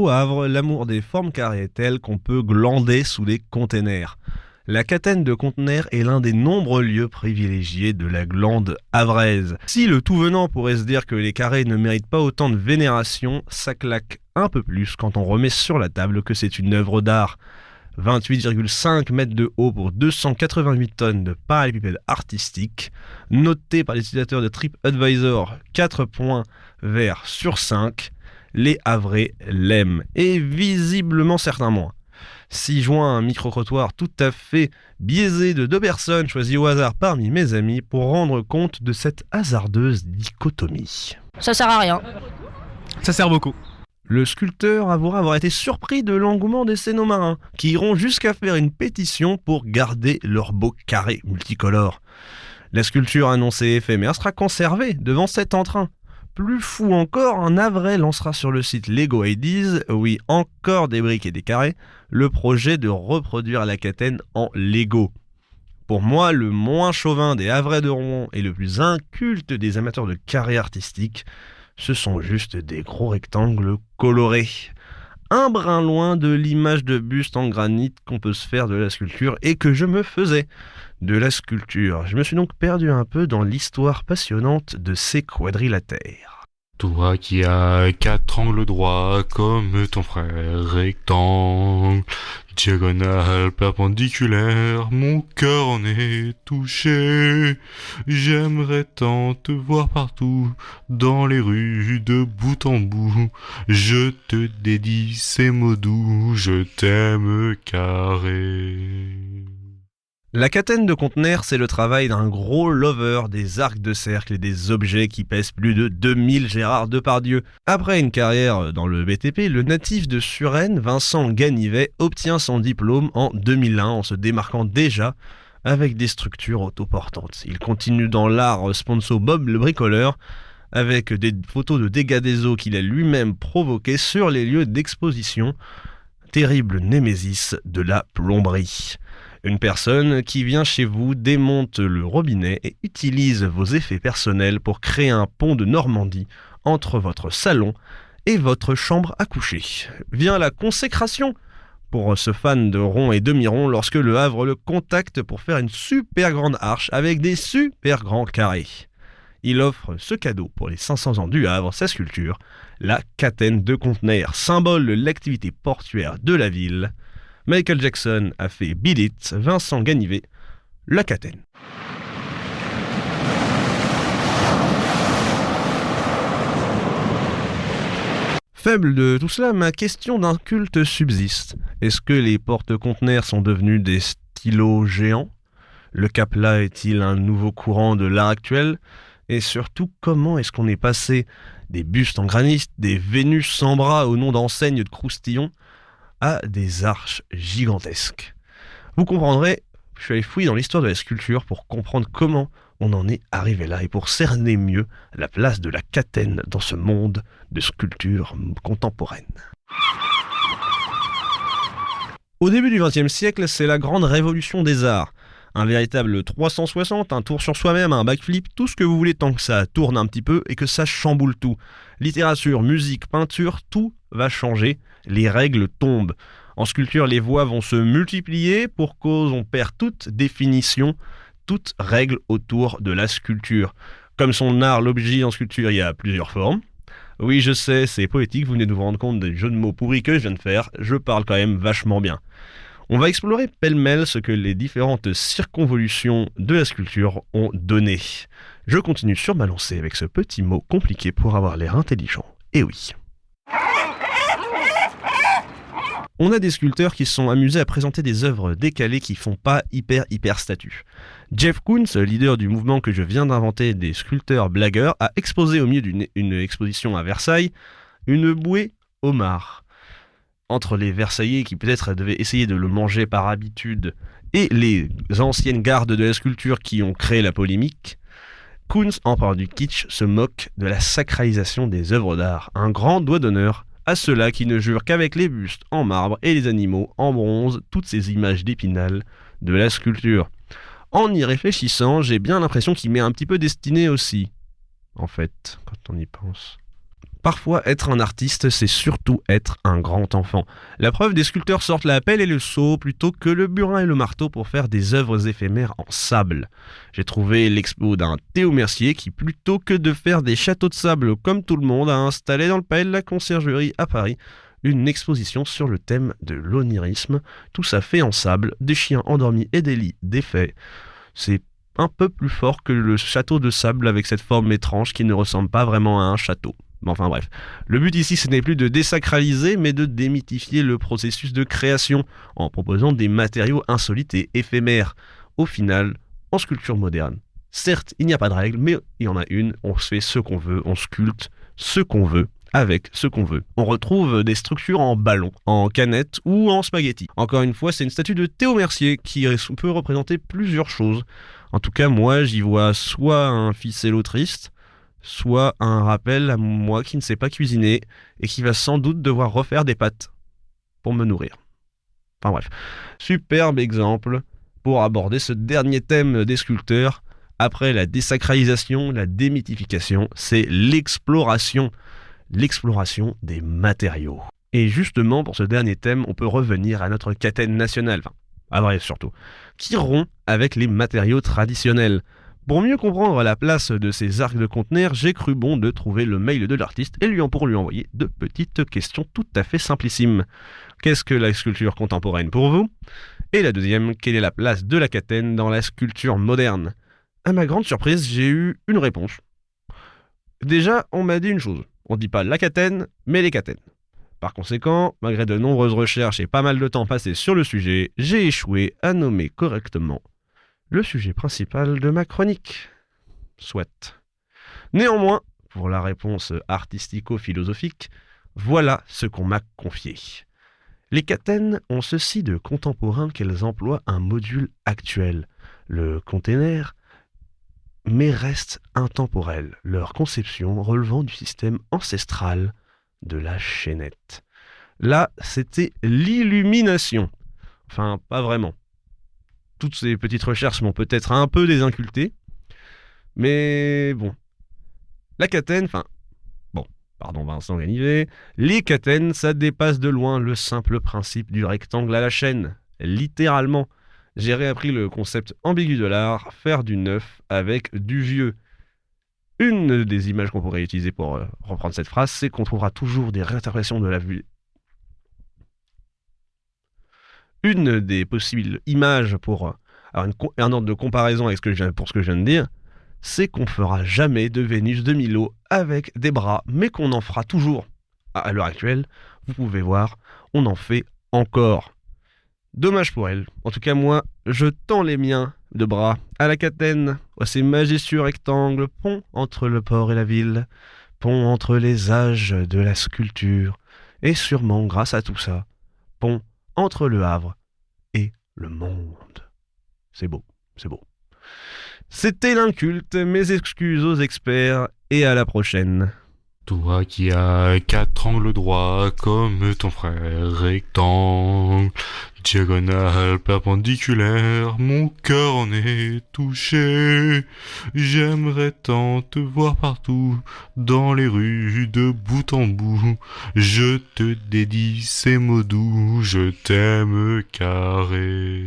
Au Havre, l'amour des formes carrées est tel qu'on peut glander sous les containers. La Catène de Contenères est l'un des nombreux lieux privilégiés de la glande havraise. Si le tout venant pourrait se dire que les carrés ne méritent pas autant de vénération, ça claque un peu plus quand on remet sur la table que c'est une œuvre d'art. 28,5 mètres de haut pour 288 tonnes de parallélépipède artistique, noté par les utilisateurs de TripAdvisor 4 points verts sur 5, les Havrais l'aiment, et visiblement certains moins. S'y joint un micro-trottoir tout à fait biaisé de 2 personnes choisies au hasard parmi mes amis pour rendre compte de cette hasardeuse dichotomie. Ça sert à rien. Ça sert beaucoup. Le sculpteur avouera avoir été surpris de l'engouement des cénomarins, qui iront jusqu'à faire une pétition pour garder leur beau carré multicolore. La sculpture annoncée éphémère sera conservée devant cet entrain. Plus fou encore, un Havrais lancera sur le site Lego Ideas, oui, encore des briques et des carrés, le projet de reproduire la Catène en Lego. Pour moi, le moins chauvin des Havrais de Rouen et le plus inculte des amateurs de carrés artistiques, ce sont juste des gros rectangles colorés. Un brin loin de l'image de buste en granit qu'on peut se faire de la sculpture et que je me faisais de la sculpture. Je me suis donc perdu un peu dans l'histoire passionnante de ces quadrilatères. Toi qui as 4 angles droits comme ton frère rectangle, diagonale, perpendiculaire, mon cœur en est touché. J'aimerais tant te voir partout, dans les rues de bout en bout. Je te dédie ces mots doux, je t'aime carré. La Catène de Contenères, c'est le travail d'un gros lover des arcs de cercle et des objets qui pèsent plus de 2000 Gérard Depardieu. Après une carrière dans le BTP, le natif de Suresnes, Vincent Ganivet, obtient son diplôme en 2001 en se démarquant déjà avec des structures autoportantes. Il continue dans l'art sponsor Bob le bricoleur, avec des photos de dégâts des eaux qu'il a lui-même provoqués sur les lieux d'exposition. Terrible némésis de la plomberie. Une personne qui vient chez vous, démonte le robinet et utilise vos effets personnels pour créer un pont de Normandie entre votre salon et votre chambre à coucher. Vient la consécration pour ce fan de rond et demi-rond lorsque le Havre le contacte pour faire une super grande arche avec des super grands carrés. Il offre ce cadeau pour les 500 ans du Havre, sa sculpture, la Catène de Contenères, symbole de l'activité portuaire de la ville. Michael Jackson a fait Beat It, Vincent Ganivet, la Catène. Faible de tout cela, ma question d'un culte subsiste. Est-ce que les porte-conteneurs sont devenus des stylos géants ? Le Capla est-il un nouveau courant de l'art actuel ? Et surtout, comment est-ce qu'on est passé des bustes en granit, des Vénus sans bras au nom d'enseignes de croustillons, à des arches gigantesques. Vous comprendrez, je suis allé fouiller dans l'histoire de la sculpture pour comprendre comment on en est arrivé là et pour cerner mieux la place de la Catène dans ce monde de sculpture contemporaine. Au début du XXe siècle, c'est la grande révolution des arts. Un véritable 360, un tour sur soi-même, un backflip, tout ce que vous voulez tant que ça tourne un petit peu et que ça chamboule tout. Littérature, musique, peinture, tout va changer, les règles tombent. En sculpture, les voies vont se multiplier pour cause on perd toute définition, toute règle autour de la sculpture. Comme son art, l'objet en sculpture, il y a plusieurs formes. Oui, je sais, c'est poétique, vous venez de vous rendre compte des jeux de mots pourris que je viens de faire, je parle quand même vachement bien. On va explorer pêle-mêle ce que les différentes circonvolutions de la sculpture ont donné. Je continue sur ma lancée avec ce petit mot compliqué pour avoir l'air intelligent. Et oui. On a des sculpteurs qui se sont amusés à présenter des œuvres décalées qui font pas hyper statut. Jeff Koons, leader du mouvement que je viens d'inventer des sculpteurs blagueurs, a exposé au milieu d'une exposition à Versailles une bouée homard. Entre les Versaillais qui peut-être devaient essayer de le manger par habitude et les anciennes gardes de la sculpture qui ont créé la polémique, Koons, en parlant du kitsch, se moque de la sacralisation des œuvres d'art. Un grand doigt d'honneur à ceux-là qui ne jurent qu'avec les bustes en marbre et les animaux en bronze, toutes ces images d'Épinal de la sculpture. En y réfléchissant, j'ai bien l'impression qu'il m'est un petit peu destiné aussi, en fait, quand on y pense. Parfois, être un artiste, c'est surtout être un grand enfant. La preuve, des sculpteurs sortent la pelle et le seau plutôt que le burin et le marteau pour faire des œuvres éphémères en sable. J'ai trouvé l'expo d'un Théo Mercier qui, plutôt que de faire des châteaux de sable comme tout le monde, a installé dans le palais de la Conciergerie à Paris une exposition sur le thème de l'onirisme, tout ça fait en sable, des chiens endormis et des lits défaits. C'est un peu plus fort que le château de sable avec cette forme étrange qui ne ressemble pas vraiment à un château. Enfin bref, le but ici ce n'est plus de désacraliser mais de démythifier le processus de création en proposant des matériaux insolites et éphémères. Au final, en sculpture moderne, certes il n'y a pas de règle mais il y en a une, on se fait ce qu'on veut, on sculpte ce qu'on veut avec ce qu'on veut. On retrouve des structures en ballon, en canette ou en spaghetti. Encore une fois, c'est une statue de Théo Mercier qui peut représenter plusieurs choses. En tout cas, moi j'y vois soit un ficello triste, soit un rappel à moi qui ne sais pas cuisiner et qui va sans doute devoir refaire des pâtes pour me nourrir. Enfin bref, superbe exemple pour aborder ce dernier thème des sculpteurs. Après la désacralisation, la démythification, c'est l'exploration des matériaux. Et justement, pour ce dernier thème, on peut revenir à notre catène nationale, surtout, qui rompt avec les matériaux traditionnels. Pour mieux comprendre la place de ces arcs de conteneurs, j'ai cru bon de trouver le mail de l'artiste et lui envoyer de petites questions tout à fait simplissimes. Qu'est-ce que la sculpture contemporaine pour vous ? Et la deuxième, quelle est la place de la catène dans la sculpture moderne ? À ma grande surprise, j'ai eu une réponse. Déjà, on m'a dit une chose. On ne dit pas la catène, mais les catènes. Par conséquent, malgré de nombreuses recherches et pas mal de temps passé sur le sujet, j'ai échoué à nommer correctement le sujet principal de ma chronique. Soit. Néanmoins, pour la réponse artistico-philosophique, voilà ce qu'on m'a confié. Les catènes ont ceci de contemporain qu'elles emploient un module actuel, le container, mais restent intemporelles, leur conception relevant du système ancestral de la chaînette. Là, c'était l'illumination. Enfin, pas vraiment. Toutes ces petites recherches m'ont peut-être un peu désinculté, mais bon. La catène, pardon Vincent Ganivet, les catènes, ça dépasse de loin le simple principe du rectangle à la chaîne. Littéralement, j'ai réappris le concept ambigu de l'art, faire du neuf avec du vieux. Une des images qu'on pourrait utiliser pour reprendre cette phrase, c'est qu'on trouvera toujours des réinterprétations de la vue. Une des possibles images pour avoir un ordre de comparaison avec ce que je viens de dire, c'est qu'on fera jamais de Vénus de Milo avec des bras, mais qu'on en fera toujours. À l'heure actuelle, vous pouvez voir, on en fait encore. Dommage pour elle. En tout cas, moi, je tends les miens de bras à la catène, à ces majestueux rectangles, pont entre le port et la ville, pont entre les âges de la sculpture, et sûrement, grâce à tout ça, pont entre le Havre et le monde. C'est beau, c'est beau. C'était l'Inculte, mes excuses aux experts, et à la prochaine. Toi qui as 4 angles droits comme ton frère, rectangle, diagonale, perpendiculaire, mon cœur en est touché. J'aimerais tant te voir partout, dans les rues de bout en bout. Je te dédie ces mots doux, je t'aime carré.